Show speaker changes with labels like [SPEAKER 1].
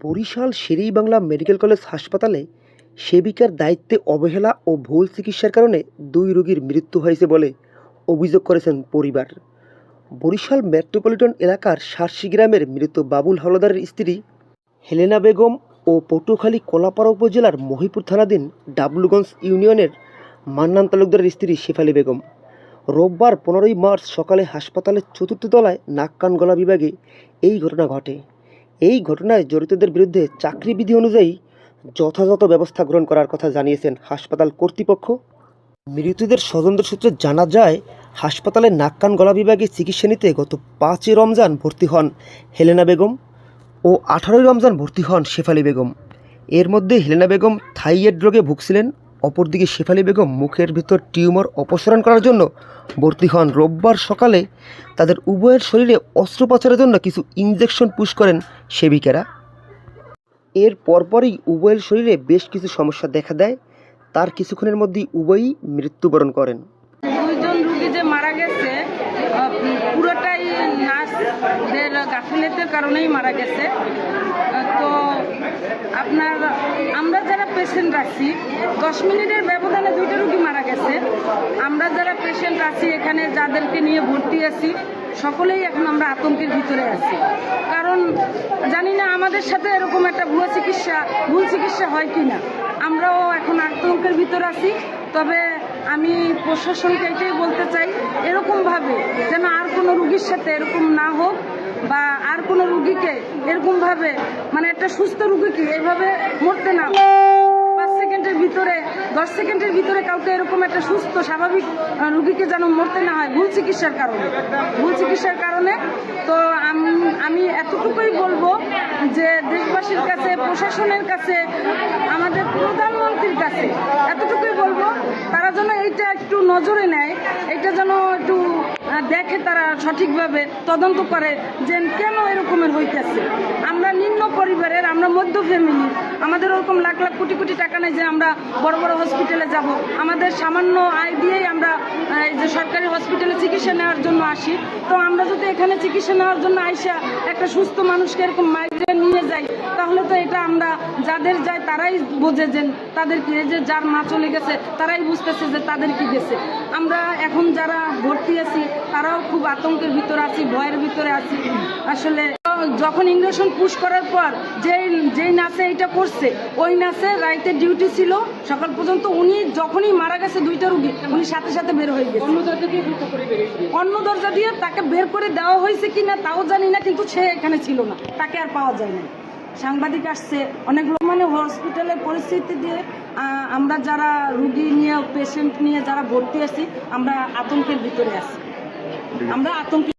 [SPEAKER 1] Barishal Sher-e-Bangla medical college হাসপাতালে সেবিকার দায়িত্বে অবহেলা ও ভুল চিকিৎসার কারণে ২ রোগীর মৃত্যু হয়েছে বলে অভিযোগ করেছেন পরিবার। বরিশাল মেট্রোপলিটন এলাকার শার্শী গ্রামের মৃত বাবুল হাওলাদারের স্ত্রী হেলেনা বেগম ও পটুয়াখালী কলাপাড়া উপজেলার মহিপুর থানাধীন ডাবলুগঞ্জ ইউনিয়নের মান্নান তালুকদারের স্ত্রী শেফালী বেগম। রোববার ১৫ই মার্চ সকালে হাসপাতালের ৪র্থ তলায় নাক কান গলা বিভাগে এই ঘটনা ঘটে। এই ঘটনায় জড়িতদের বিরুদ্ধে চাকরি বিধি অনুযায়ী যথাযথ ব্যবস্থা গ্রহণ করার কথা জানিয়েছেন হাসপাতাল কর্তৃপক্ষ। মৃতদের স্বজনদের সূত্রে জানা যায়, হাসপাতালে নাক কান গলা বিভাগে চিকিৎসা নিতে গত ৫ই রমজান ভর্তি হন হেলেনা বেগম ও ১৮ই রমজান ভর্তি হন শেফালী বেগম। এর মধ্যে হেলেনা বেগম থাইরয়েড রোগে ভুগছিলেন। অপরদিকে শেফালী বেগম মুখের ভিতর টিউমার অপসারণ করার জন্য ভর্তি হন। রোববার সকালে তাদের উভয়ের শরীরে অস্ত্রোপচারের জন্য কিছু ইনজেকশন পুশ করেন সেবিকেরা। এর পরপরই উভয়ের শরীরে বেশ কিছু সমস্যা দেখা দেয়। তার কিছুক্ষণের মধ্যেই উভয়ই মৃত্যুবরণ করেন।
[SPEAKER 2] দুইজন রোগী যে মারা গেছে পুরোটাই নার্সদের গাফিলতির কারণেই মারা গেছে। তো আমরা যারা পেশেন্ট আছি 10 মিনিটের ব্যবধানে 2টা রোগী মারা গেছে। আমরা যারা পেশেন্ট আছি এখানে যাদেরকে নিয়ে ভর্তি আছি সকলেই এখন আমরা আতঙ্কের ভিতরে আছি। কারণ জানি না আমাদের সাথে এরকম একটা ভুল চিকিৎসা হয় কি না। আমরাও এখন আতঙ্কের ভিতরে আছি। তবে আমি প্রশাসনকে এটাই বলতে চাই, এরকমভাবে যেন আর কোনো রুগীর সাথে এরকম না হোক, বা আর কোনো রুগীকে এরকমভাবে মানে একটা সুস্থ রুগীকে এইভাবে মরতে না 5 সেকেন্ডের ভিতরে 10 সেকেন্ডের ভিতরে কাউকে এরকম একটা সুস্থ স্বাভাবিক রুগীকে যেন মরতে না হয় ভুল চিকিৎসার কারণে। তো আমি এতটুকুই বলবো যে দেশবাসীর কাছে, প্রশাসনের কাছে, আমাদের প্রধানমন্ত্রীর কাছে এতটুকুই বলবো, তারা যেন এইটা একটু নজরে নেয়, এটা যেন একটু দেখে, তারা সঠিকভাবে তদন্ত করে যে কেন এরকমের হইতেছে। আমরা নিম্ন পরিবারের, আমরা মধ্য ফ্যামিলি, আমাদের ওরকম লাখ লাখ কোটি কোটি টাকা নেই যে আমরা বড় বড় হসপিটালে যাব। আমাদের সামান্য আয় দিয়েই আমরা এই যে সরকারি হসপিটালে চিকিৎসা নেওয়ার জন্য আসি। তো আমরা যদি এখানে চিকিৎসা নেওয়ার জন্য আইসা একটা সুস্থ মানুষকে এরকম মাইগ্রেন নিয়ে যাই, তাহলে তো এটা আমরা যাদের যায় তারাই বোঝে যে তাদের কি, যে যার মা চলে গেছে তারাই বুঝতেছে যে তাদের কি গেছে। আমরা এখন যারা ভর্তি আছি তারাও খুব আতঙ্কের ভিতরে আছি, ভয়ের ভিতরে আছি। আসলে যখন ইঞ্জেকশন পুশ করার পর যেই নার্সে এটা করছে, ওই নার্সের রাইতে ডিউটি ছিল সকাল পর্যন্ত। উনি যখনই মারা গেছে 2টা রুগী, উনি সাথে সাথে বের হয়ে গেছে। অন্য দরজা দিয়ে তাকে বের করে দেওয়া হয়েছে কিনা তাও জানি না, কিন্তু সে এখানে ছিল না, তাকে আর পাওয়া যায় না। সাংবাদিক আসছে অনেকগুলো, মানে হসপিটালের পরিস্থিতি দিয়ে আমরা যারা রুগী নিয়ে, পেশেন্ট নিয়ে যারা ভর্তি আছি, আমরা আতঙ্কের ভিতরে আছি। আমরা আতঙ্ক